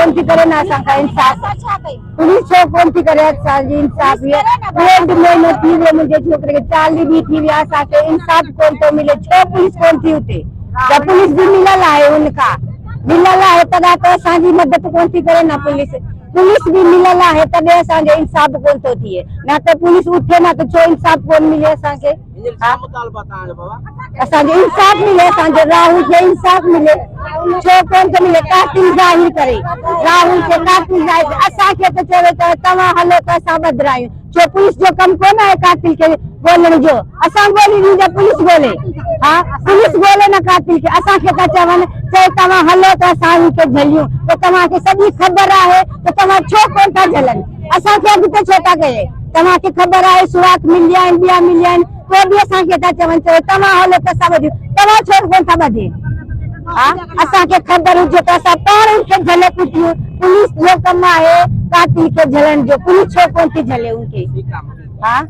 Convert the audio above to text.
कौन थी करे ना असांखा इंसाफ पुलिस छो कौन थी करे असांजी इंसाफ ये 1.5 महीनो थी वियो मुंहिंजे छोकिरे खे चाली ॾींहं थी विया असांखे इंसाफ कोन थो मिले छो पुलिस कोन थी उते त पुलिस बि मिलियल आहे हुनखां मिलियल आहे तॾहिं त असांजी मदद कोन थी करे न पुलिस भी मिलियल आहे तॾहिं असांजो इंसाफ कोन थो थिए न त पुलिस उथे न त छो इंसाफ कोन मिले असांखे असांजो इंसाफ मिले असांजो राहुल खे इंसाफ मिले छो कोन थो मिले कातिल ज़ाहिर करे राहुल खे कातिल ज़ाहिर असांखे त चवे त तव्हां हलो त असां ॿधरायूं छो पुलिस जो कमु कोन आहे कातिल खे ॻोल्हण जो असां ॻोल्ही ॾींदा पुलिस ॻोल्हे हा पुलिस ॻोल्हे न कातिल खे असांखे था चवनि चए तव्हां हलो त असां हुनखे झलियूं त तव्हांखे सॼी ख़बर आहे त तव्हां छो कोन था झलनि असांखे अॻिते छो था कयो तव्हांखे ख़बर आहे सुराख मिलिया आहिनि ॿिया मिलिया आहिनि पोइ बि असांखे था चवनि चयो तव्हां हलो त असां ॿधियूं तव्हां छो कोन था ॿधे हा असांखे ख़बर हुजे त असां पाण उनखे झले पुछियूं पुलिस जो कमु आहे कातिल खे झलण जो पुलिस छो कोन थी झले उनखे हा।